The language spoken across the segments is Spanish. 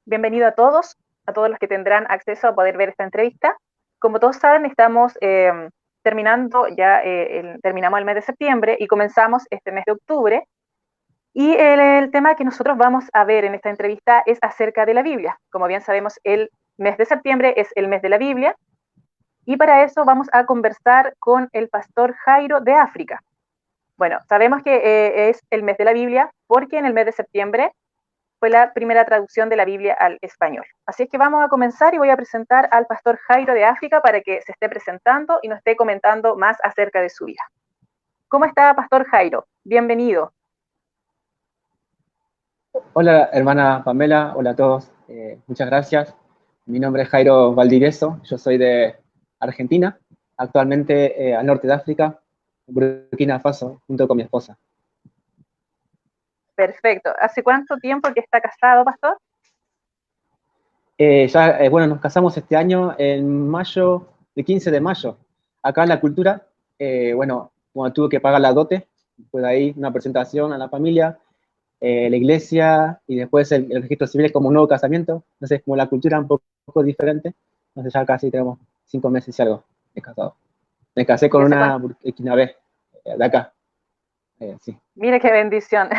Bienvenido a todos los que tendrán acceso a poder ver esta entrevista. Como todos saben, estamos terminando ya, terminamos el mes de septiembre y comenzamos este mes de octubre. Y el tema que nosotros vamos a ver en esta entrevista es acerca de la Biblia. Como bien sabemos, el mes de septiembre es el mes de la Biblia y para eso vamos a conversar con el pastor Jairo de África. Bueno, sabemos que es el mes de la Biblia porque en el mes de septiembre fue la primera traducción de la Biblia al español. Así es que vamos a comenzar y voy a presentar al pastor Jairo de África para que se esté presentando y nos esté comentando más acerca de su vida. ¿Cómo está, pastor Jairo? Bienvenido. Hola, hermana Pamela, hola a todos. Muchas gracias. Mi nombre es Jairo Valdireso, yo soy de Argentina, actualmente al norte de África, en Burkina Faso, junto con mi esposa. Perfecto. ¿Hace cuánto tiempo que está casado, pastor? Bueno, nos casamos este año en mayo, el 15 de mayo. Acá en la cultura, bueno, cuando tuve que pagar la dote, pues ahí una presentación a la familia, la iglesia y después el registro civil es como un nuevo casamiento. Entonces, como la cultura es poco diferente, entonces ya casi tenemos 5 meses y algo de casado. Me casé ¿Y con hace una cuánto? burkinabé de acá. Sí. Mire qué bendición.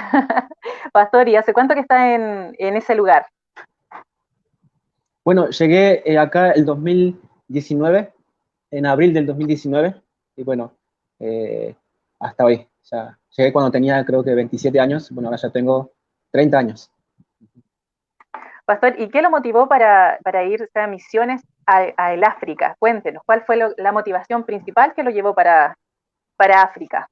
Pastor, ¿y hace cuánto que está en ese lugar? Bueno, llegué acá el 2019, en abril del 2019, y bueno, eh, hasta hoy. Ya llegué cuando tenía creo que 27 años, bueno, ahora ya tengo 30 años. Pastor, ¿y qué lo motivó para ir a misiones a el África? Cuéntenos, ¿cuál fue la motivación principal que lo llevó para África?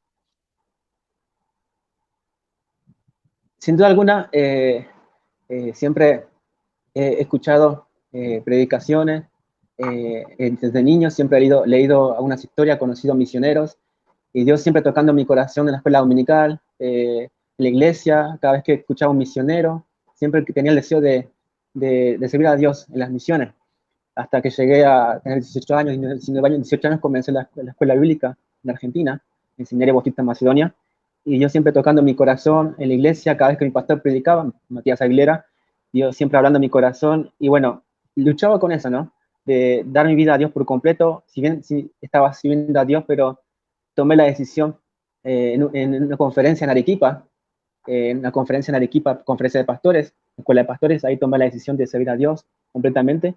Sin duda alguna, siempre he escuchado predicaciones, desde niño siempre he leído algunas historias, conocido misioneros, y Dios siempre tocando mi corazón en la escuela dominical, en la iglesia, cada vez que escuchaba un misionero, siempre que tenía el deseo de servir a Dios en las misiones. Hasta que llegué a tener 18 años, 19 años, 18 años comencé la escuela bíblica en Argentina, en Seminario Bautista Macedonia, y yo siempre tocando mi corazón en la iglesia, cada vez que mi pastor predicaba, Matías Aguilera, yo siempre hablando mi corazón, y bueno, luchaba con eso, ¿no? De dar mi vida a Dios por completo, si bien sí, estaba sirviendo a Dios, pero tomé la decisión en una conferencia en Arequipa, en una conferencia en Arequipa, conferencia de pastores, escuela de pastores, ahí tomé la decisión de servir a Dios completamente.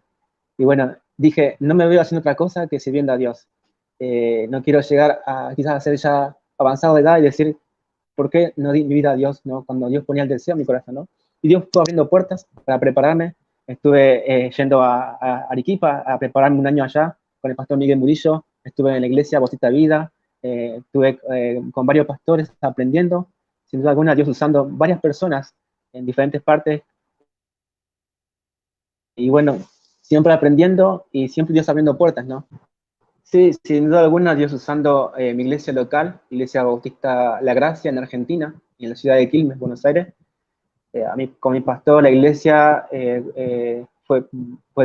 Y bueno, dije, no me veo haciendo otra cosa que sirviendo a Dios. No quiero llegar a quizás a ser ya avanzado de edad y decir, ¿por qué no di mi vida a Dios, no? Cuando Dios ponía el deseo en mi corazón, ¿no? Y Dios estuvo abriendo puertas para prepararme. Estuve yendo a Arequipa a prepararme un año allá con el pastor Miguel Murillo. Estuve en la iglesia Bocita Vida. Estuve con varios pastores aprendiendo. Sin duda alguna, Dios usando varias personas en diferentes partes. Y bueno, siempre aprendiendo y siempre Dios abriendo puertas, ¿no? Sí, sin duda alguna, Dios usando mi iglesia local, Iglesia Bautista La Gracia en Argentina, en la ciudad de Quilmes, Buenos Aires. A mí, con mi pastor, la iglesia fue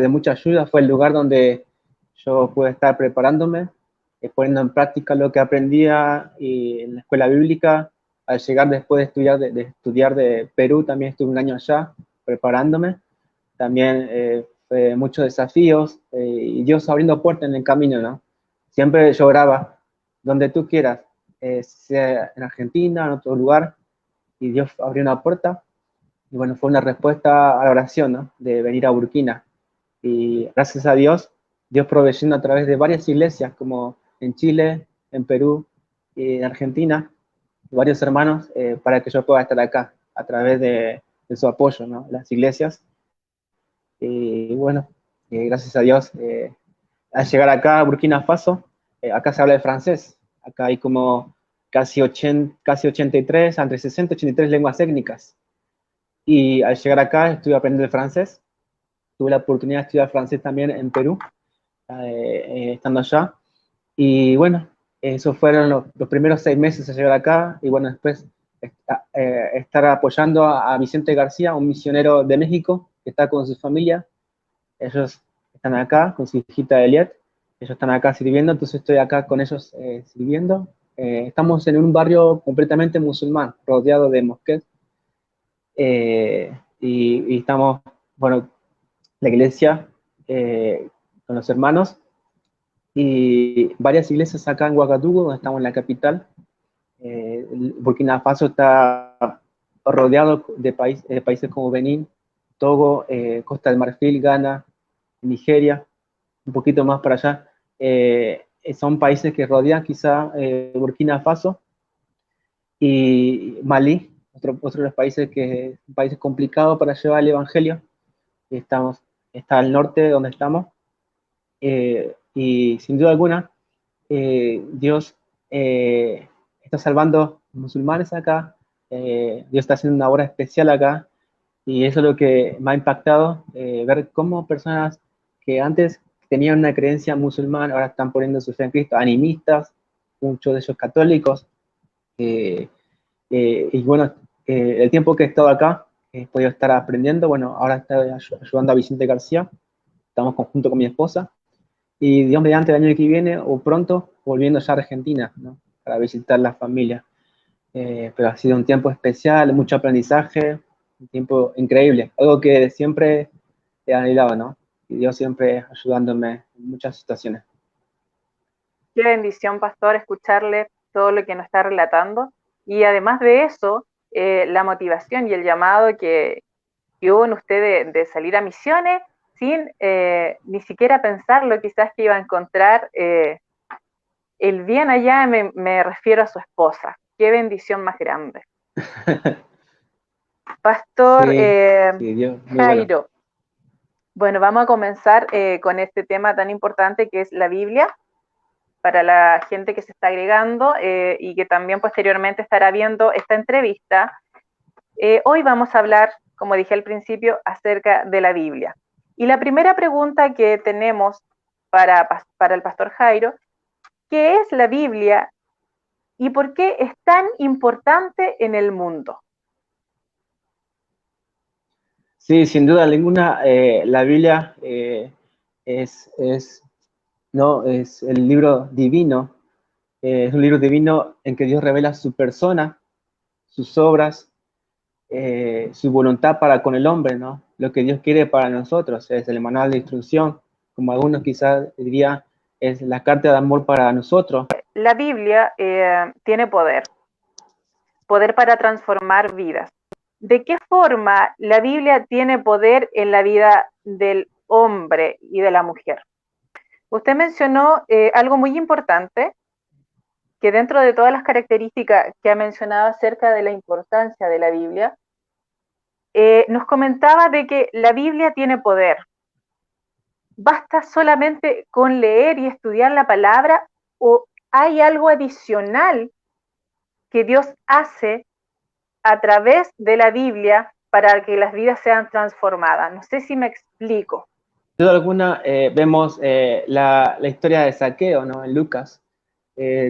de mucha ayuda, fue el lugar donde yo pude estar preparándome, poniendo en práctica lo que aprendía y en la escuela bíblica. Al llegar después de estudiar de Perú, también estuve un año allá preparándome. También fue muchos desafíos y Dios abriendo puertas en el camino, ¿no? Siempre yo oraba, donde tú quieras, sea en Argentina, en otro lugar, y Dios abrió una puerta. Y bueno, fue una respuesta a la oración, ¿no? De venir a Burkina. Y gracias a Dios, Dios proveyendo a través de varias iglesias, como en Chile, en Perú y en Argentina, varios hermanos, para que yo pueda estar acá, a través de su apoyo, ¿no? Las iglesias. Y bueno, gracias a Dios, al llegar acá a Burkina Faso, acá se habla de francés. Acá hay como casi 83, entre 60 y 83 lenguas étnicas. Y al llegar acá estuve aprendiendo el francés. Tuve la oportunidad de estudiar francés también en Perú, estando allá. Y bueno, esos fueron los primeros 6 meses de llegar acá. Y bueno, después estar apoyando a Vicente García, un misionero de México que está con su familia. Ellos están acá con su hijita Eliet. Ellos están acá sirviendo, entonces estoy acá con ellos sirviendo. Estamos en un barrio completamente musulmán, rodeado de mosquetas. Y estamos, bueno, la iglesia con los hermanos, y varias iglesias acá en Ouagadougou, donde estamos en la capital. Burkina Faso está rodeado de países como Benín, Togo, Costa del Marfil, Ghana, Nigeria, un poquito más para allá. Son países que rodean quizá Burkina Faso y Malí, otro de los países que es un país complicado para llevar el evangelio. Está al norte donde estamos, y sin duda alguna Dios está salvando musulmanes acá. Dios está haciendo una obra especial acá, y eso es lo que me ha impactado, ver cómo personas que antes tenían una creencia musulmana ahora están poniendo su fe en Cristo, animistas, muchos de ellos católicos. eh, y bueno, el tiempo que he estado acá, he podido estar aprendiendo. Bueno, ahora estoy ayudando a Vicente García, estamos junto con mi esposa, y Dios mediante el año que viene o pronto volviendo ya a Argentina, ¿no? Para visitar la familia. Pero ha sido un tiempo especial, mucho aprendizaje, un tiempo increíble, algo que siempre he anhelado, ¿no? Y Dios siempre ayudándome en muchas situaciones. Qué bendición, pastor, escucharle todo lo que nos está relatando. Y además de eso, la motivación y el llamado que hubo en usted de salir a misiones sin ni siquiera pensarlo, quizás que iba a encontrar el bien allá, me refiero a su esposa. Qué bendición más grande. Pastor Sí, sí, Dios, muy bueno. Jairo, bueno, vamos a comenzar con este tema tan importante que es la Biblia, para la gente que se está agregando y que también posteriormente estará viendo esta entrevista. Hoy vamos a hablar, como dije al principio, acerca de la Biblia. Y la primera pregunta que tenemos para el pastor Jairo, ¿qué es la Biblia y por qué es tan importante en el mundo? Sí, sin duda alguna, la Biblia es, no, es el libro divino, es un libro divino en que Dios revela su persona, sus obras, su voluntad para con el hombre, ¿no? Lo que Dios quiere para nosotros, es el manual de instrucción, como algunos quizás dirían, es la carta de amor para nosotros. La Biblia tiene poder para transformar vidas. ¿De qué forma la Biblia tiene poder en la vida del hombre y de la mujer? Usted mencionó algo muy importante, que dentro de todas las características que ha mencionado acerca de la importancia de la Biblia, nos comentaba de que la Biblia tiene poder. ¿Basta solamente con leer y estudiar la palabra o hay algo adicional que Dios hace a través de la Biblia para que las vidas sean transformadas? No sé si me explico. Sin duda alguna, vemos la historia de Saqueo, ¿no? En Lucas,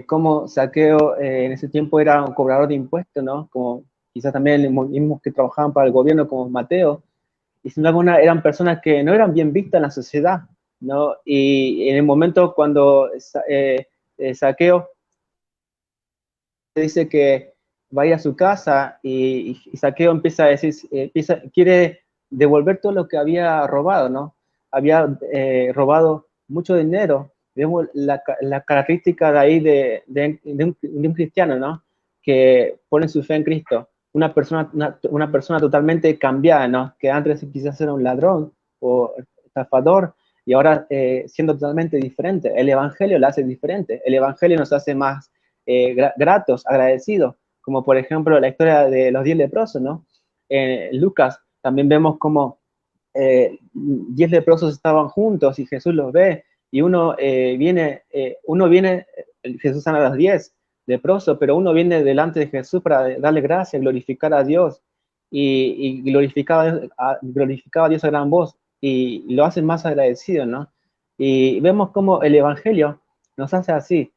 cómo Saqueo en ese tiempo era un cobrador de impuestos, ¿no? Como quizás también los mismos que trabajaban para el gobierno, como Mateo, y sin duda alguna eran personas que no eran bien vistas en la sociedad, ¿no? Y en el momento cuando Saqueo dice que va a ir a su casa, y Saqueo empieza a decir, quiere devolver todo lo que había robado, ¿no? Había robado mucho dinero. Vemos la característica de ahí de un cristiano, ¿no? Que pone su fe en Cristo. Una persona totalmente cambiada, ¿no? Que antes quizás era un ladrón o estafador, y ahora siendo totalmente diferente. El Evangelio la hace diferente. El Evangelio nos hace más gratos, agradecidos, como por ejemplo la historia de los 10 leprosos, ¿no? Lucas también vemos como 10 leprosos estaban juntos y Jesús los ve, y Jesús sana a los 10 leprosos, pero uno viene delante de Jesús para darle gracias, glorificar a Dios, y glorificaba a Dios a gran voz, y lo hacen más agradecido, ¿no? Y vemos como el Evangelio nos hace así.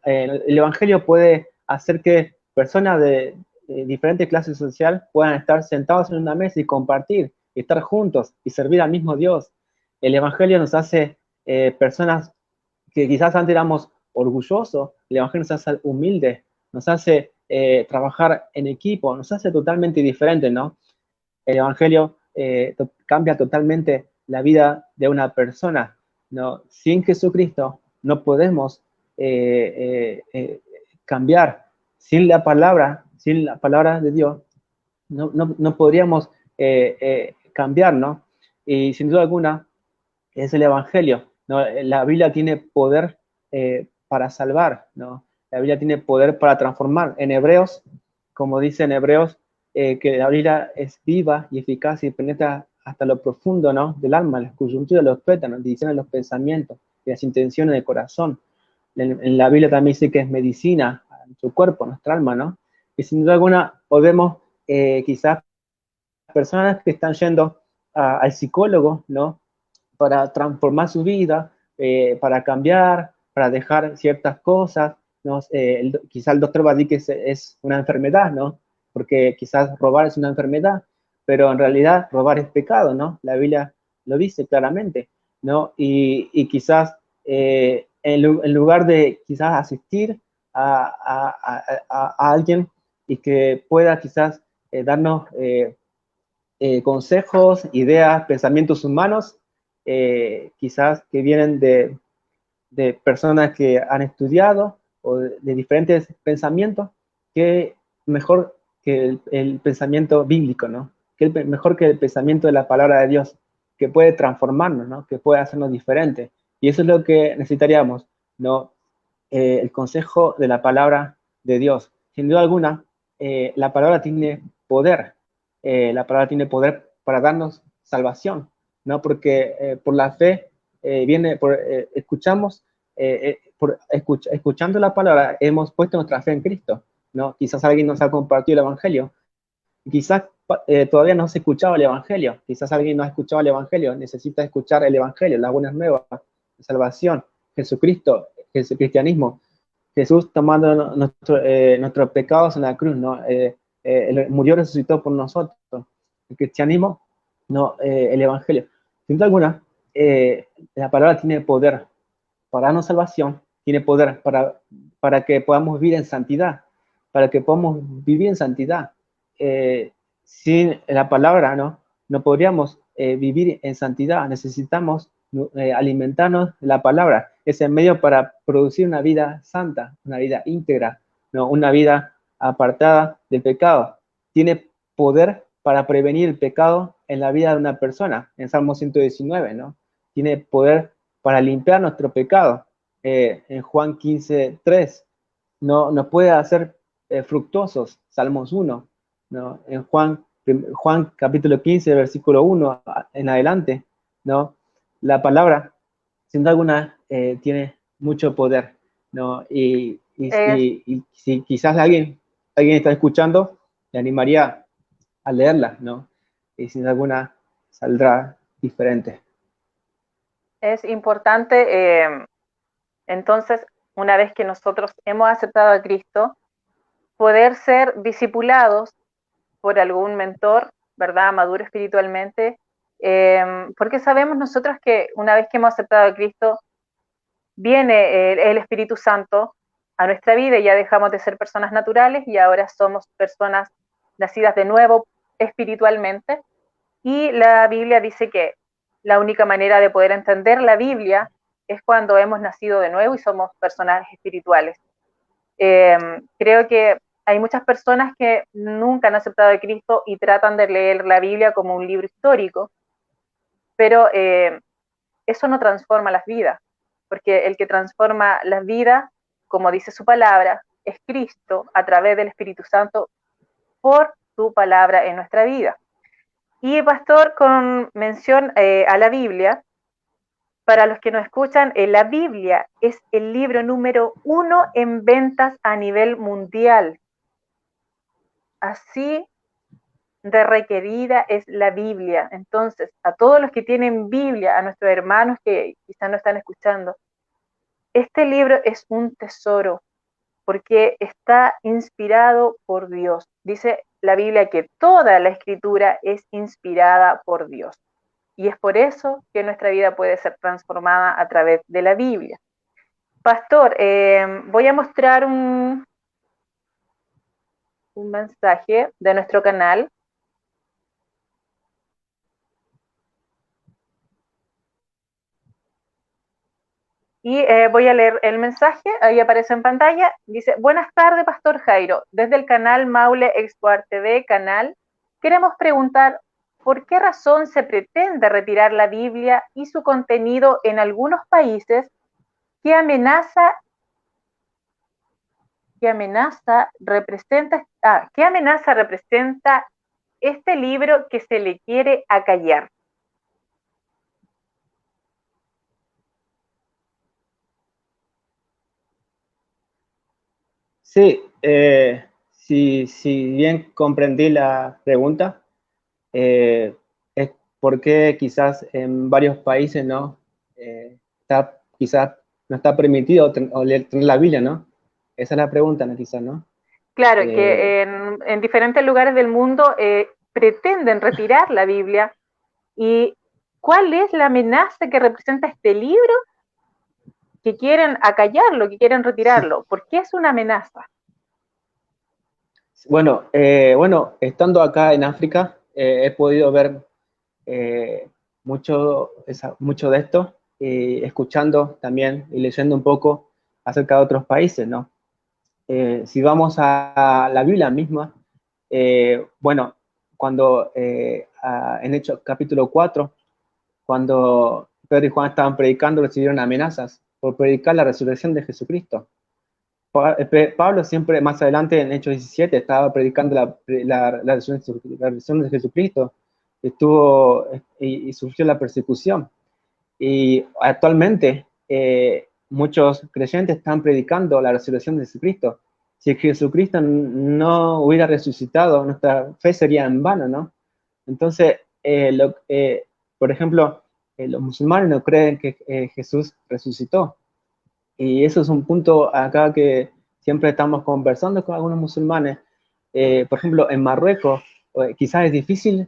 El Evangelio puede hacer que personas de diferentes clases social puedan estar sentados en una mesa y compartir, y estar juntos y servir al mismo Dios. El Evangelio nos hace personas que quizás antes éramos orgullosos. El Evangelio nos hace humildes, nos hace trabajar en equipo, nos hace totalmente diferente, ¿no? El Evangelio cambia totalmente la vida de una persona, ¿no? Sin Jesucristo no podemos cambiar. Sin la palabra de Dios, no podríamos cambiar, ¿no? Y sin duda alguna es el Evangelio, ¿no? La Biblia tiene poder para salvar, ¿no? La Biblia tiene poder para transformar. En Hebreos, como dice en Hebreos, que la Biblia es viva y eficaz y penetra hasta lo profundo, ¿no? Del alma, las coyunturas de los tuétanos, divisiones de los pensamientos y las intenciones del corazón. En la Biblia también dice que es medicina a nuestro cuerpo, a nuestra alma, ¿no? Y sin duda alguna, hoy vemos quizás personas que están yendo al psicólogo, ¿no? Para transformar su vida, para cambiar, para dejar ciertas cosas, ¿no? Quizás el doctor va a decir que es una enfermedad, ¿no? Porque quizás robar es una enfermedad, pero en realidad robar es pecado, ¿no? La Biblia lo dice claramente, ¿no? Y quizás en lugar de quizás asistir a alguien y que pueda quizás darnos consejos, ideas, pensamientos humanos, quizás que vienen de personas que han estudiado o de diferentes pensamientos, que mejor que el pensamiento bíblico, ¿no? Mejor que el pensamiento de la palabra de Dios, que puede transformarnos, ¿no? Que puede hacernos diferentes. Y eso es lo que necesitaríamos, ¿no? El consejo de la palabra de Dios. Sin duda alguna, la palabra tiene poder. La palabra tiene poder para darnos salvación, ¿no? Porque por la fe escuchamos, escuchando la palabra, hemos puesto nuestra fe en Cristo, ¿no? Quizás alguien nos ha compartido el Evangelio, quizás todavía no se escuchaba el Evangelio, quizás alguien no ha escuchado el Evangelio, necesita escuchar el Evangelio, las buenas nuevas, la salvación, Jesucristo, el cristianismo, Jesús tomando nuestros pecados en la cruz, ¿no? Murió, resucitó por nosotros. El cristianismo, no, el Evangelio. Sin duda alguna, la palabra tiene poder para darnos salvación, tiene poder para que podamos vivir en santidad, para que podamos vivir en santidad. Sin la palabra, no podríamos vivir en santidad. Necesitamos alimentarnos de la palabra. Es el medio para producir una vida santa, una vida íntegra, ¿no? Una vida apartada del pecado. Tiene poder para prevenir el pecado en la vida de una persona, en Salmo 119, ¿no? Tiene poder para limpiar nuestro pecado. En Juan 15:3, nos puede hacer fructuosos, Salmos 1, ¿no? En Juan capítulo 15, versículo 1 en adelante, ¿no? La palabra, sin duda alguna, tiene mucho poder, ¿no? Es, Y si quizás alguien está escuchando, le animaría a leerla, ¿no? Y sin duda alguna saldrá diferente. es importante, entonces, una vez que nosotros hemos aceptado a Cristo, poder ser discipulados por algún mentor, ¿verdad? Maduro espiritualmente, porque sabemos nosotros que una vez que hemos aceptado a Cristo, viene el Espíritu Santo a nuestra vida y ya dejamos de ser personas naturales y ahora somos personas nacidas de nuevo espiritualmente. Y la Biblia dice que la única manera de poder entender la Biblia es cuando hemos nacido de nuevo y somos personas espirituales. Creo que hay muchas personas que nunca han aceptado a Cristo y tratan de leer la Biblia como un libro histórico, pero eso no transforma las vidas, porque el que transforma las vidas, como dice su palabra, es Cristo a través del Espíritu Santo por su palabra en nuestra vida. Y pastor, con mención a la Biblia, para los que nos escuchan, la Biblia es el libro número 1 en ventas a nivel mundial. Así de requerida es la Biblia. Entonces, a todos los que tienen Biblia, a nuestros hermanos que quizás no están escuchando, este libro es un tesoro porque está inspirado por Dios. Dice la Biblia que toda la escritura es inspirada por Dios. Y es por eso que nuestra vida puede ser transformada a través de la Biblia. Pastor, voy a mostrar un mensaje de nuestro canal. Y voy a leer el mensaje, ahí aparece en pantalla. Dice: buenas tardes, Pastor Jairo. Desde el canal Maule Explore TV, canal, queremos preguntar por qué razón se pretende retirar la Biblia y su contenido en algunos países. ¿Qué amenaza representa este libro que se le quiere acallar? Sí, si bien comprendí la pregunta, es porque quizás en varios países no quizás no está permitido tener la Biblia, ¿no? Esa es la pregunta, ¿no? Quizás, ¿no? Claro, Eh, que en diferentes lugares del mundo pretenden retirar la Biblia. ¿Y cuál es la amenaza que representa este libro? Que quieren acallarlo, que quieren sí. retirarlo. ¿Por qué es una amenaza? Bueno, estando acá en África, he podido ver eh, mucho de esto, y escuchando también y leyendo un poco acerca de otros países, ¿no? Si vamos a la Biblia misma, bueno, cuando en Hechos capítulo 4, cuando Pedro y Juan estaban predicando, recibieron amenazas por predicar la resurrección de Jesucristo. Pablo siempre, más adelante en Hechos 17, estaba predicando la resurrección de Jesucristo, y sufrió la persecución. Y actualmente muchos creyentes están predicando la resurrección de Jesucristo. Si Jesucristo no hubiera resucitado, nuestra fe sería en vano, ¿no? Entonces, por ejemplo, los musulmanes no creen que Jesús resucitó. Y eso es un punto acá que siempre estamos conversando con algunos musulmanes. Por ejemplo, en Marruecos, quizás es difícil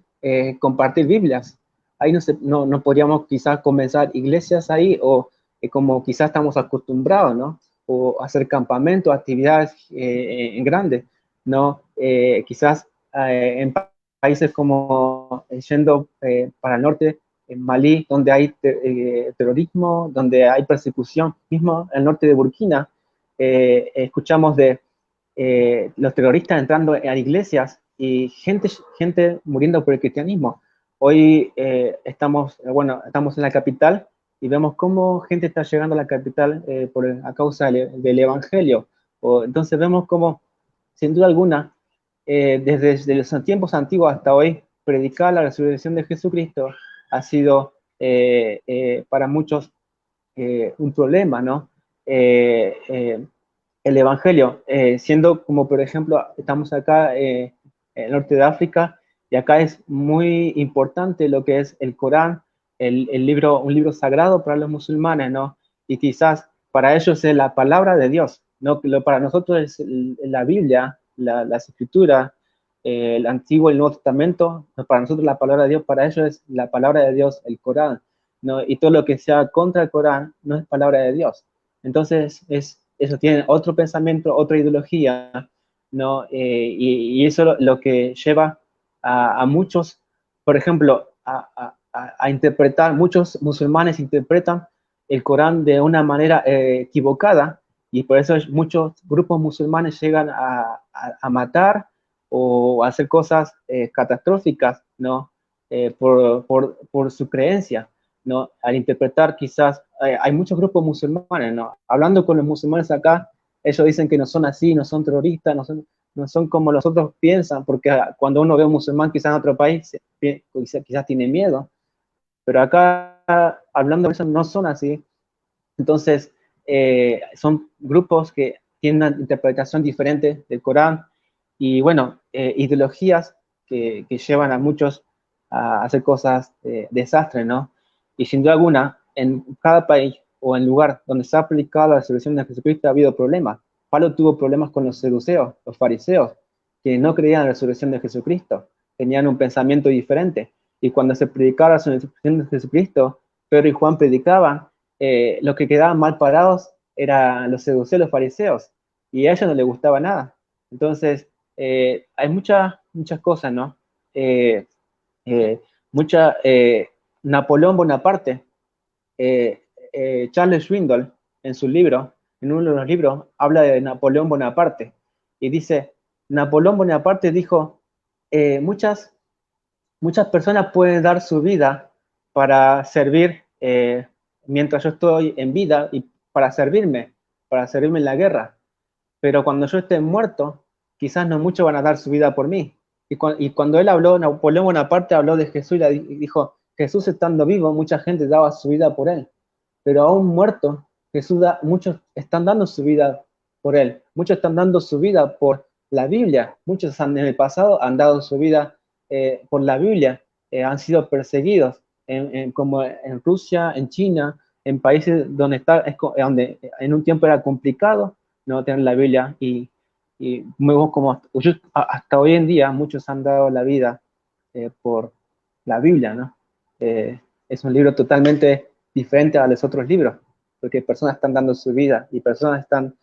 compartir Biblias. Ahí no podríamos quizás comenzar iglesias ahí, o como quizás estamos acostumbrados, ¿no? O hacer campamentos, actividades en grandes, ¿no? Quizás en países como yendo para el norte, en Malí, donde hay terrorismo, donde hay persecución, mismo en el norte de Burkina, escuchamos de los terroristas entrando a iglesias y gente muriendo por el cristianismo. Hoy estamos en la capital y vemos cómo gente está llegando a la capital a causa del Evangelio. Entonces vemos cómo, sin duda alguna, desde los tiempos antiguos hasta hoy, predicar la resurrección de Jesucristo ha sido para muchos un problema, ¿no? Eh, eh, el Evangelio, siendo como por ejemplo, estamos acá en el norte de África, y acá es muy importante lo que es el Corán, un libro sagrado para los musulmanes, ¿no? Y quizás para ellos es la palabra de Dios, ¿no? Para nosotros es la Biblia, las escrituras, el Antiguo y el Nuevo Testamento. Para nosotros la palabra de Dios, para ellos es la palabra de Dios, el Corán, ¿no? Y todo lo que sea contra el Corán no es palabra de Dios. Entonces, eso tiene otro pensamiento, otra ideología, ¿no? Y eso lo que lleva a muchos, por ejemplo, a interpretar, muchos musulmanes interpretan el Corán de una manera equivocada, y por eso muchos grupos musulmanes llegan a matar o a hacer cosas catastróficas, ¿no? Por su creencia, ¿no? Al interpretar quizás, hay muchos grupos musulmanes, ¿no? Hablando con los musulmanes acá, ellos dicen que no son así, no son terroristas, no son como los otros piensan, porque cuando uno ve a un musulmán quizás en otro país, quizás tiene miedo, pero acá, hablando de eso, no son así. Entonces, son grupos que tienen una interpretación diferente del Corán, y bueno, ideologías que llevan a muchos a hacer cosas desastres, ¿no? Y sin duda alguna, en cada país o en lugar donde se ha aplicado la resurrección de Jesucristo ha habido problemas. Pablo tuvo problemas con los seduceos, los fariseos, que no creían en la resurrección de Jesucristo, tenían un pensamiento diferente. Y cuando se predicaba la resurrección de Jesucristo, Pedro y Juan predicaban, los que quedaban mal parados eran los seduceos, los fariseos, y a ellos no les gustaba nada. Entonces, hay muchas cosas, ¿no? Eh, eh, mucha, Napoleón Bonaparte, Charles Swindoll, en su libro, en uno de los libros, habla de Napoleón Bonaparte. Y dice, Napoleón Bonaparte dijo, muchas personas pueden dar su vida para servir mientras yo estoy en vida y para servirme en la guerra. Pero cuando yo esté muerto, quizás no muchos van a dar su vida por mí. Y cuando él habló, Napoleón Bonaparte habló de Jesús y dijo, Jesús estando vivo, mucha gente daba su vida por él. Pero aún muerto, muchos están dando su vida por él. Muchos están dando su vida por la Biblia. Muchos en el pasado han dado su vida por la Biblia. Han sido perseguidos, como en Rusia, en China, en países donde en un tiempo era complicado no tener la Biblia y vemos como hasta hoy en día muchos han dado la vida por la Biblia, ¿no? Es un libro totalmente diferente a los otros libros, porque personas están dando su vida y personas están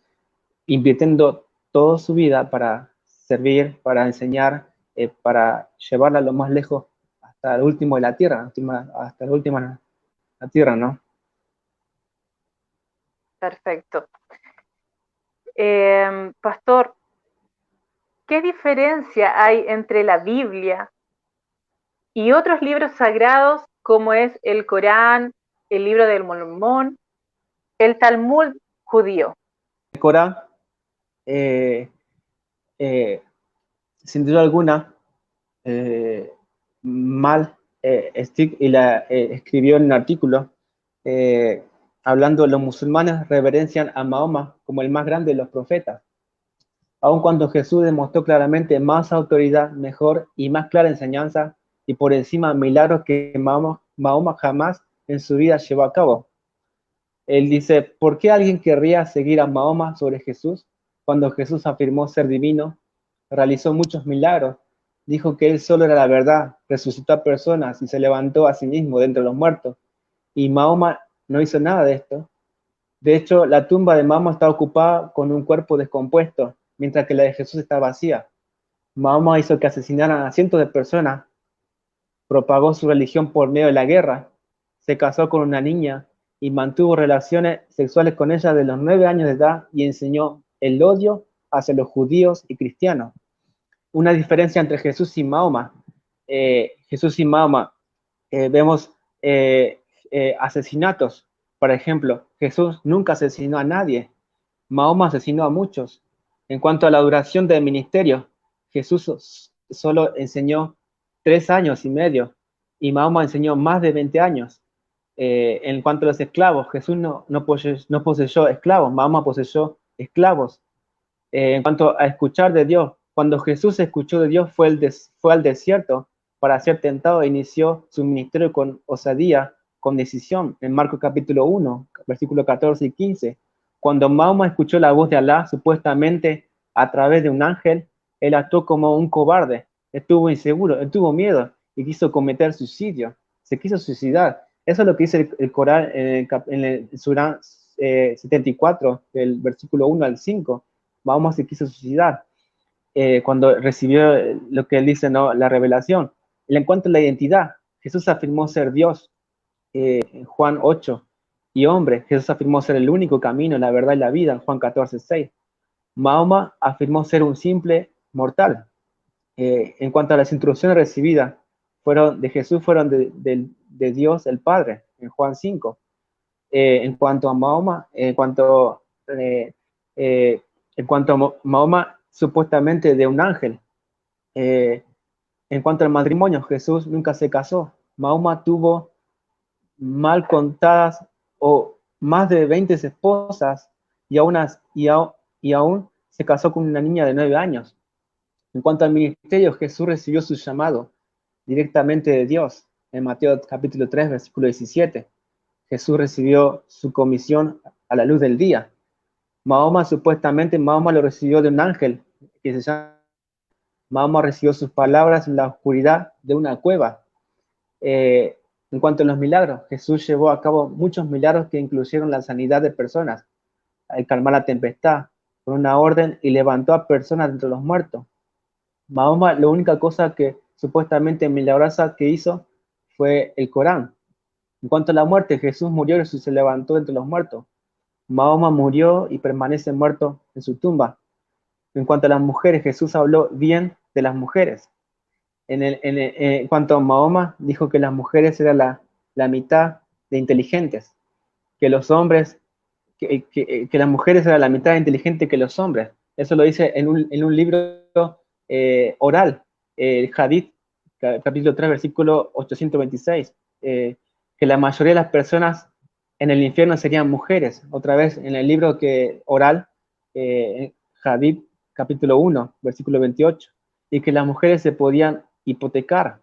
invirtiendo toda su vida para servir, para enseñar, para llevarla lo más lejos hasta el último de la tierra, hasta la última la tierra, ¿no? Perfecto. Pastor, ¿qué diferencia hay entre la Biblia y otros libros sagrados como es el Corán, el libro del Mormón, el Talmud judío? El Corán, sin duda alguna, Stick escribió en un artículo hablando, los musulmanes reverencian a Mahoma como el más grande de los profetas, aun cuando Jesús demostró claramente más autoridad, mejor y más clara enseñanza y por encima milagros que Mahoma jamás en su vida llevó a cabo. Él dice, ¿por qué alguien querría seguir a Mahoma sobre Jesús cuando Jesús afirmó ser divino, realizó muchos milagros, dijo que él solo era la verdad, resucitó a personas y se levantó a sí mismo de entre los muertos? Y Mahoma no hizo nada de esto. De hecho, la tumba de Mahoma está ocupada con un cuerpo descompuesto, mientras que la de Jesús está vacía. Mahoma hizo que asesinaran a cientos de personas, propagó su religión por medio de la guerra, se casó con una niña y mantuvo relaciones sexuales con ella de los 9 años de edad y enseñó el odio hacia los judíos y cristianos. Una diferencia entre Jesús y Mahoma. Jesús y Mahoma vemos asesinatos. Por ejemplo, Jesús nunca asesinó a nadie. Mahoma asesinó a muchos. En cuanto a la duración del ministerio, Jesús solo enseñó 3 años y medio y Mahoma enseñó más de 20 años. En cuanto a los esclavos, Jesús no poseyó esclavos, Mahoma poseyó esclavos. En cuanto a escuchar de Dios, cuando Jesús escuchó de Dios fue al desierto para ser tentado e inició su ministerio con osadía, con decisión, en Marcos capítulo 1, versículos 14 y 15. Cuando Mahoma escuchó la voz de Alá, supuestamente a través de un ángel, él actuó como un cobarde, estuvo inseguro, él tuvo miedo y quiso cometer suicidio, se quiso suicidar. Eso es lo que dice el Corán en el Surah 74, del versículo 1 al 5. Mahoma se quiso suicidar cuando recibió lo que él dice, ¿no? La revelación. En cuanto a la identidad, Jesús afirmó ser Dios, en Juan 8, y hombre, Jesús afirmó ser el único camino, la verdad y la vida, en Juan 14, 6. Mahoma afirmó ser un simple mortal. En cuanto a las instrucciones recibidas de Jesús, fueron de Dios el Padre, en Juan 5. En cuanto a Mahoma, en cuanto a Mahoma, supuestamente de un ángel. En cuanto al matrimonio, Jesús nunca se casó. Mahoma tuvo mal contadas o más de 20 esposas y aún se casó con una niña de 9 años. En cuanto al ministerio, Jesús recibió su llamado directamente de Dios. En Mateo capítulo 3, versículo 17. Jesús recibió su comisión a la luz del día. Mahoma lo recibió de un ángel que se llama. Mahoma recibió sus palabras en la oscuridad de una cueva. En cuanto a los milagros, Jesús llevó a cabo muchos milagros que incluyeron la sanidad de personas, al calmar la tempestad con una orden y levantó a personas de entre los muertos. Mahoma, la única cosa que supuestamente milagrosa que hizo fue el Corán. En cuanto a la muerte, Jesús murió y se levantó entre los muertos. Mahoma murió y permanece muerto en su tumba. En cuanto a las mujeres, Jesús habló bien de las mujeres. En cuanto a Mahoma, dijo que las mujeres eran la mitad de inteligentes, que los hombres, que las mujeres eran la mitad de inteligentes que los hombres. Eso lo dice en un libro oral, el Hadith, capítulo 3, versículo 826, que la mayoría de las personas en el infierno serían mujeres. Otra vez, en el libro oral, Hadith, capítulo 1, versículo 28, y que las mujeres se podían hipotecar.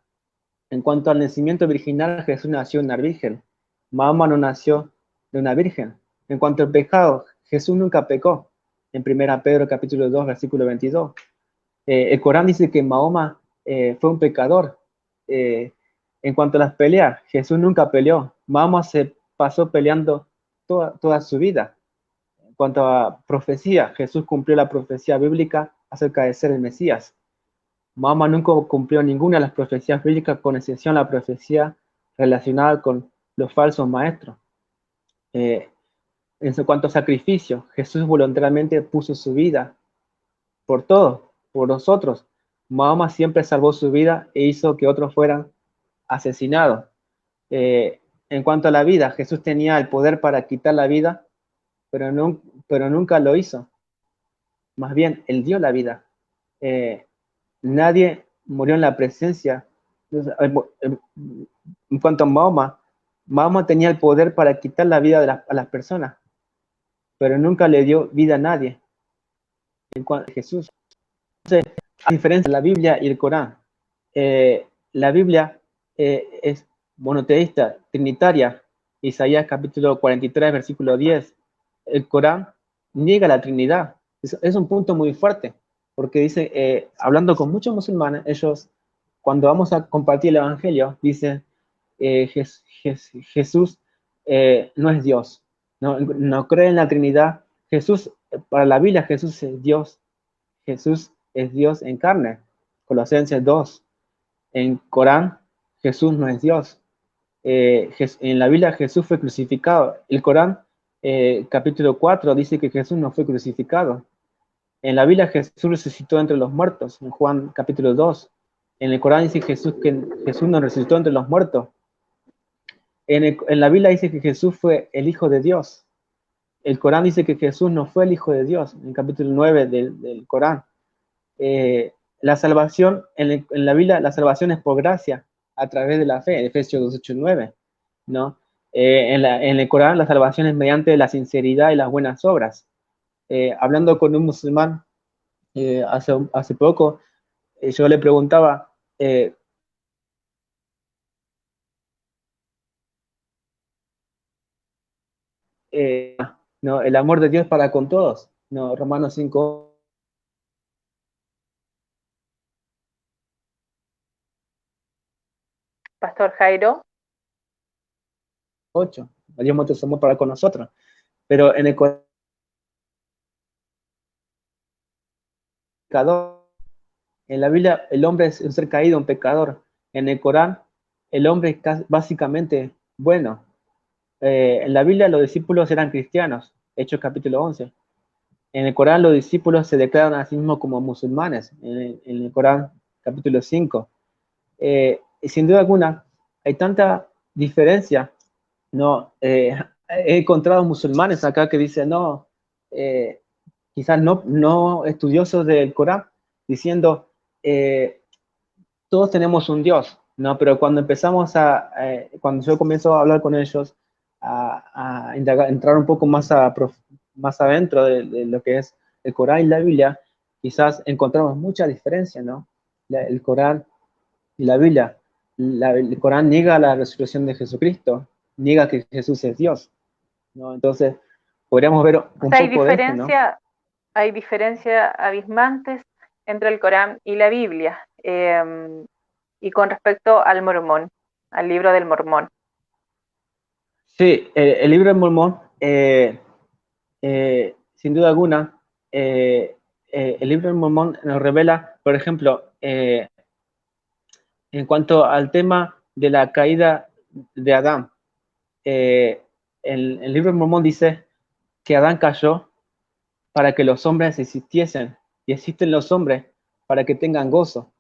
En cuanto al nacimiento virginal, Jesús nació de una virgen. Mahoma no nació de una virgen. En cuanto al pecado, Jesús nunca pecó. En 1 Pedro capítulo 2, versículo 22. El Corán dice que Mahoma fue un pecador. En cuanto a las peleas, Jesús nunca peleó. Mahoma se pasó peleando toda su vida. En cuanto a profecía, Jesús cumplió la profecía bíblica acerca de ser el Mesías. Mahoma nunca cumplió ninguna de las profecías bíblicas, con excepción de la profecía relacionada con los falsos maestros. En cuanto a sacrificio, Jesús voluntariamente puso su vida por todos, por nosotros. Mahoma siempre salvó su vida e hizo que otros fueran asesinados. En cuanto a la vida, Jesús tenía el poder para quitar la vida, pero nunca lo hizo. Más bien, Él dio la vida. Nadie murió en la presencia. En cuanto a Mahoma, Mahoma tenía el poder para quitar la vida a las personas, pero nunca le dio vida a nadie. En cuanto a Jesús, entonces, a diferencia de la Biblia y el Corán, la Biblia es monoteísta, trinitaria. Isaías capítulo 43, versículo 10. El Corán niega la Trinidad. Es un punto muy fuerte, porque dice, hablando con muchos musulmanes, ellos, cuando vamos a compartir el Evangelio, dicen, Jesús no es Dios, no cree en la Trinidad. Jesús, para la Biblia, Jesús es Dios. Jesús es Dios en carne. Colosenses 2. En Corán, Jesús no es Dios. En la Biblia Jesús fue crucificado. El Corán, capítulo 4, dice que Jesús no fue crucificado. En la Biblia Jesús resucitó entre los muertos. En Juan capítulo 2. En el Corán dice que Jesús no resucitó entre los muertos. En la Biblia dice que Jesús fue el Hijo de Dios. El Corán dice que Jesús no fue el Hijo de Dios. En el capítulo 9 del Corán. La salvación, en la Biblia, la salvación es por gracia, a través de la fe, Efesios 2, 8 y 9, ¿no? En el Corán, la salvación es mediante la sinceridad y las buenas obras. Hablando con un musulmán hace poco, yo le preguntaba, ¿no? El amor de Dios para con todos, ¿no? Romanos 5, Pastor Jairo. 8. Dios muestra su amor para con nosotros. Pero en el Corán, en la Biblia, el hombre es un ser caído, un pecador. En el Corán, el hombre es básicamente bueno. En la Biblia, los discípulos eran cristianos, Hechos capítulo 11. En el Corán, los discípulos se declaran a sí mismos como musulmanes, en el Corán capítulo 5. Y sin duda alguna, hay tanta diferencia. No, he encontrado musulmanes acá que dicen, no, quizás no estudiosos del Corán, diciendo, todos tenemos un Dios, ¿no? Pero cuando cuando yo comienzo a hablar con ellos, a entrar un poco más adentro de lo que es el Corán y la Biblia, quizás encontramos mucha diferencia, ¿no? El Corán y la Biblia. El Corán niega la resurrección de Jesucristo, niega que Jesús es Dios, ¿no? Entonces, podríamos ver O un sea, poco de esto, ¿no? hay diferencias abismantes entre el Corán y la Biblia. Y con respecto al Mormón, al libro del Mormón. Sí, el libro de Mormón, sin duda alguna, el libro de Mormón nos revela, por ejemplo, en cuanto al tema de la caída de Adán, el libro de Mormón dice que Adán cayó para que los hombres existiesen, y existen los hombres para que tengan gozo.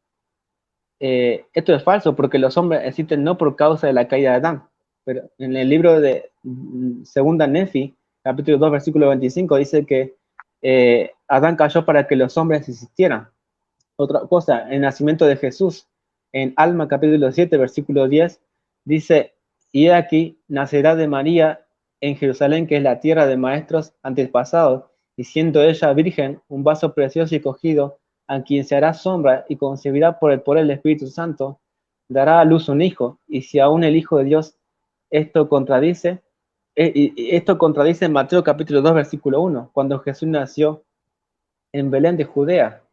Esto es falso, porque los hombres existen no por causa de la caída de Adán, pero en el libro de Segunda Nefi, capítulo 2, versículo 25, dice que Adán cayó para que los hombres existieran. Otra cosa, el nacimiento de Jesús, en Alma, capítulo 7, versículo 10, dice, y he aquí, nacerá de María en Jerusalén, que es la tierra de maestros antepasados, y siendo ella virgen, un vaso precioso y cogido, a quien se hará sombra y concebirá por el poder del Espíritu Santo, dará a luz un hijo, y si aún el Hijo de Dios esto contradice, y esto contradice en Mateo capítulo 2, versículo 1, cuando Jesús nació en Belén de Judea.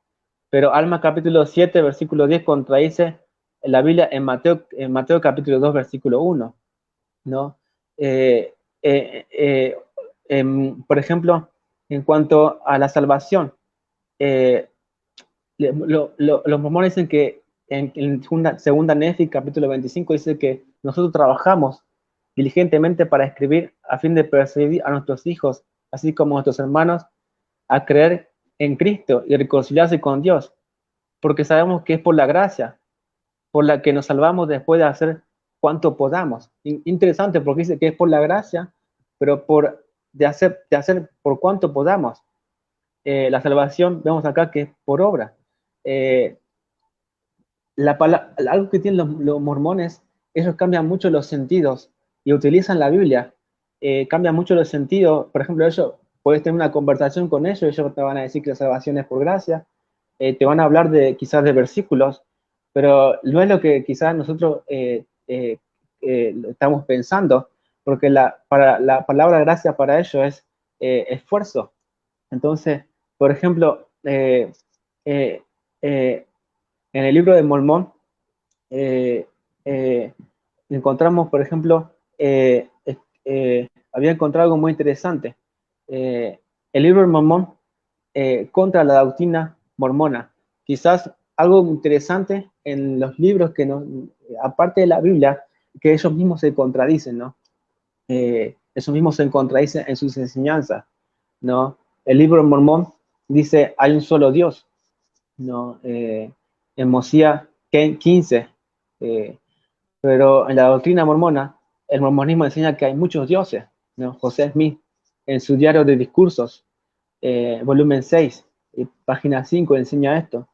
Pero Alma capítulo 7, versículo 10 contradice la Biblia en Mateo capítulo 2, versículo 1, ¿no? Eh, eh, eh, por ejemplo, en cuanto a la salvación, los mormones dicen que en segunda Nefi, capítulo 25, dice que nosotros trabajamos diligentemente para escribir a fin de persuadir a nuestros hijos, así como a nuestros hermanos, a creer en Cristo y reconciliarse con Dios, porque sabemos que es por la gracia, por la que nos salvamos después de hacer cuanto podamos. Interesante, porque dice que es por la gracia, pero de hacer por cuanto podamos. La salvación, vemos acá que es por obra. Eh, algo que tienen los mormones, ellos cambian mucho los sentidos y utilizan la Biblia. Cambian mucho los sentidos. Por ejemplo, ellos, puedes tener una conversación con ellos te van a decir que la salvación es por gracia. Te van a hablar quizás de versículos, pero no es lo que quizás nosotros estamos pensando, porque para la palabra gracia para ellos es esfuerzo. Entonces, por ejemplo, eh, en el libro de Mormón eh, eh, encontramos, por ejemplo, había encontrado algo muy interesante. El libro de Mormón contra la doctrina mormona. Quizás algo interesante en los libros que no, aparte de la Biblia, que ellos mismos se contradicen, ¿no? Ellos mismos se contradicen en sus enseñanzas, ¿no? El libro de Mormón dice, hay un solo Dios, ¿no? En Mosías 15, pero en la doctrina mormona, el mormonismo enseña que hay muchos dioses, ¿no? José Smith, en su diario de discursos, volumen 6, página 5, enseña esto.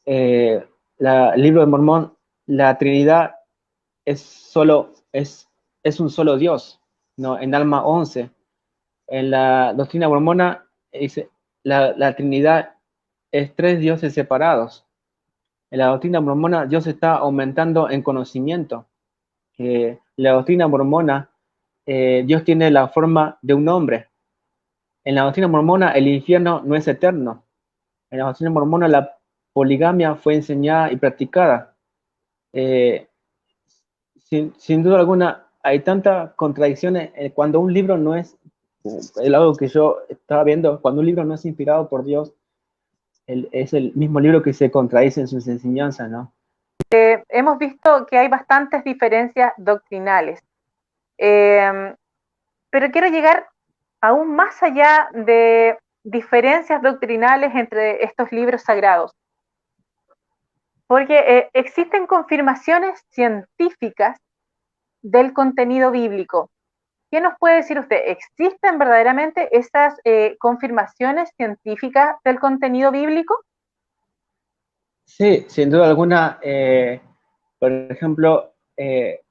El libro de Mormón, la Trinidad es un solo Dios, ¿no? En Alma 11. En la doctrina mormona dice, la Trinidad es tres dioses separados. En la doctrina mormona, Dios está aumentando en conocimiento. En la doctrina mormona, Dios tiene la forma de un hombre. En la doctrina mormona, el infierno no es eterno. En la doctrina mormona, la poligamia fue enseñada y practicada. Sin duda alguna, hay tantas contradicciones cuando un libro no es, algo que yo estaba viendo, cuando un libro no es inspirado por Dios, es el mismo libro que se contradice en sus enseñanzas, ¿no? Hemos visto que hay bastantes diferencias doctrinales, pero quiero llegar aún más allá de diferencias doctrinales entre estos libros sagrados, porque existen confirmaciones científicas del contenido bíblico. ¿Qué nos puede decir usted? ¿Existen verdaderamente esas confirmaciones científicas del contenido bíblico? Sí, sin duda alguna. Por ejemplo,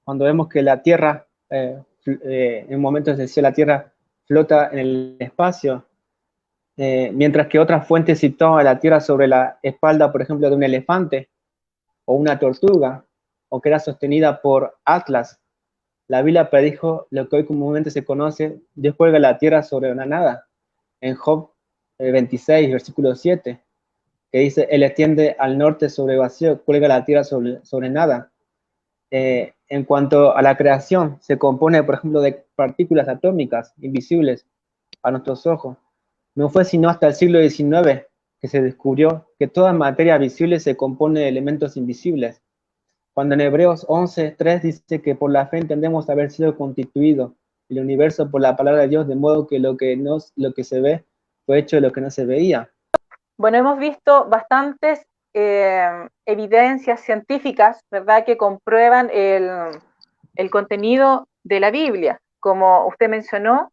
cuando vemos que la Tierra, en un momento se decía la Tierra flota en el espacio, mientras que otras fuentes situaban a la Tierra sobre la espalda, por ejemplo, de un elefante o una tortuga, o que era sostenida por Atlas. La Biblia predijo lo que hoy comúnmente se conoce, Dios cuelga la Tierra sobre una nada, en Job 26, versículo 7, que dice, Él extiende al norte sobre vacío, cuelga la Tierra sobre nada. En cuanto a la creación, se compone, por ejemplo, de partículas atómicas invisibles a nuestros ojos. No fue sino hasta el siglo XIX que se descubrió que toda materia visible se compone de elementos invisibles. Cuando en Hebreos 11:3 dice que por la fe entendemos haber sido constituidos el universo por la palabra de Dios, de modo que lo que se ve fue hecho de lo que no se veía. Bueno, hemos visto bastantes evidencias científicas, ¿verdad?, que comprueban el contenido de la Biblia. Como usted mencionó,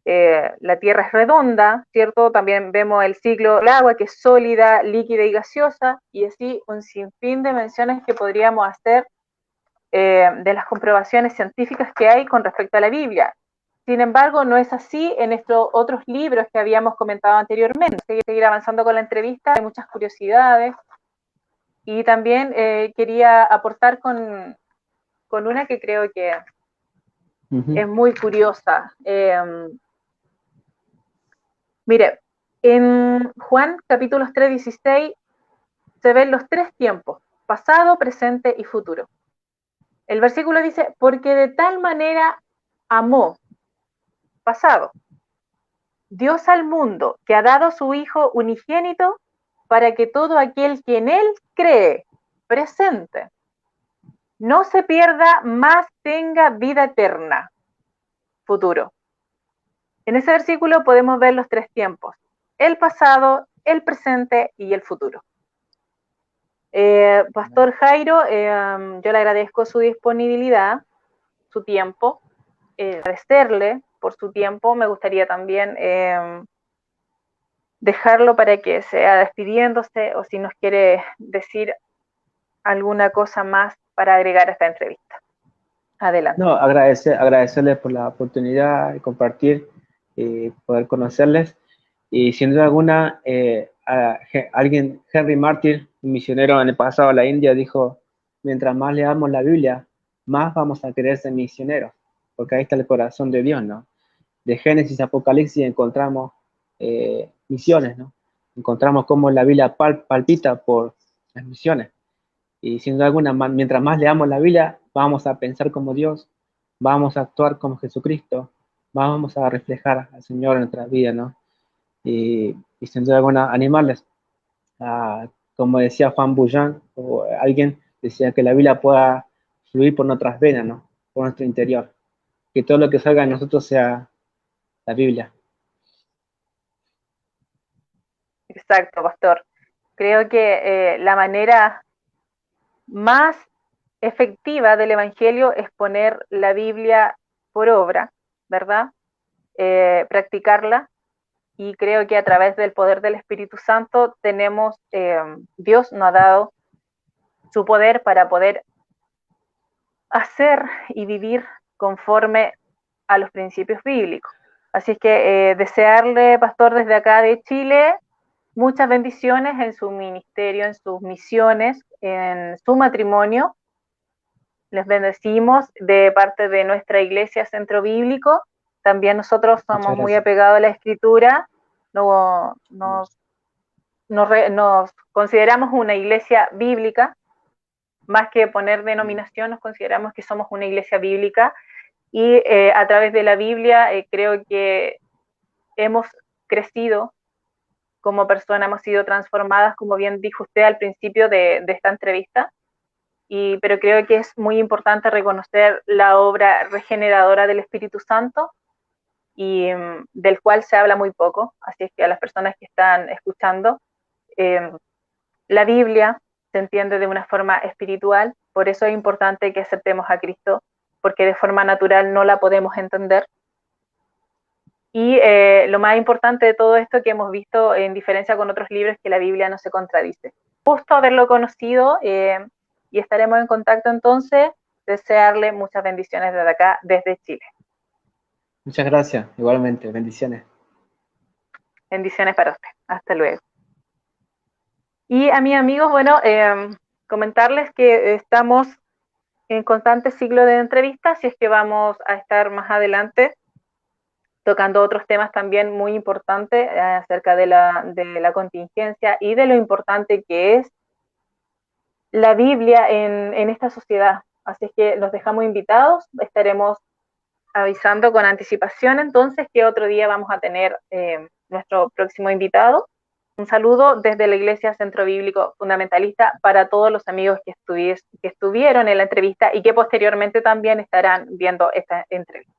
la Tierra es redonda, ¿cierto? También vemos el ciclo del agua, que es sólida, líquida y gaseosa, y así un sinfín de menciones que podríamos hacer de las comprobaciones científicas que hay con respecto a la Biblia. Sin embargo, no es así en estos otros libros que habíamos comentado anteriormente. Seguir avanzando con la entrevista, hay muchas curiosidades, y también quería aportar con una que creo que es muy curiosa. Mire, en Juan capítulos 3:16 se ven los tres tiempos: pasado, presente y futuro. El versículo dice: porque de tal manera amó, pasado, Dios al mundo, que ha dado su Hijo unigénito, para que todo aquel que en Él cree, presente, no se pierda, mas tenga vida eterna, futuro. En ese versículo podemos ver los tres tiempos: el pasado, el presente y el futuro. Pastor Jairo, yo le agradezco su disponibilidad, su tiempo, agradecerle por su tiempo. Me gustaría también dejarlo para que sea despidiéndose, o si nos quiere decir alguna cosa más para agregar a esta entrevista. Adelante. No, agradecerles por la oportunidad de compartir, poder conocerles. Y sin duda alguna, Henry Martyr, un misionero en el pasado a la India, dijo: mientras más leamos la Biblia, más vamos a querer ser misioneros, porque ahí está el corazón de Dios, ¿no? De Génesis a Apocalipsis encontramos misiones, ¿no? Encontramos cómo la Biblia palpita por las misiones. Y sin duda alguna, mientras más leamos la Biblia, vamos a pensar como Dios, vamos a actuar como Jesucristo, vamos a reflejar al Señor en nuestra vida, ¿no? Y sin duda alguna, animarles como decía Juan Bouillon, o alguien decía, que la Biblia pueda fluir por nuestras venas, ¿no? Por nuestro interior. Que todo lo que salga de nosotros sea la Biblia. Exacto, pastor. Creo que la manera más efectiva del Evangelio es poner la Biblia por obra, ¿verdad? Practicarla, y creo que a través del poder del Espíritu Santo tenemos, Dios nos ha dado su poder para poder hacer y vivir conforme a los principios bíblicos. Así es que desearle, pastor, desde acá de Chile, muchas bendiciones en su ministerio, en sus misiones, en su matrimonio. Les bendecimos de parte de nuestra iglesia Centro Bíblico. También nosotros somos muy apegados a la Escritura. Nos consideramos una iglesia bíblica. Más que poner denominación, nos consideramos que somos una iglesia bíblica, y a través de la Biblia creo que hemos crecido como personas, hemos sido transformadas, como bien dijo usted al principio de esta entrevista. Pero creo que es muy importante reconocer la obra regeneradora del Espíritu Santo, y del cual se habla muy poco. Así es que a las personas que están escuchando, la Biblia se entiende de una forma espiritual. Por eso es importante que aceptemos a Cristo, porque de forma natural no la podemos entender. Y lo más importante de todo esto que hemos visto, en diferencia con otros libros, es que la Biblia no se contradice. Justo haberlo conocido, y estaremos en contacto entonces. Desearle muchas bendiciones desde acá, desde Chile. Muchas gracias, igualmente, bendiciones. Bendiciones para usted. Hasta luego. Y a mis amigos, bueno, comentarles que estamos en constante ciclo de entrevistas, y es que vamos a estar más adelante tocando otros temas también muy importantes acerca de la contingencia y de lo importante que es la Biblia en esta sociedad. Así es que los dejamos invitados. Estaremos avisando con anticipación entonces que otro día vamos a tener nuestro próximo invitado. Un saludo desde la Iglesia Centro Bíblico Fundamentalista para todos los amigos que estuvieron en la entrevista y que posteriormente también estarán viendo esta entrevista.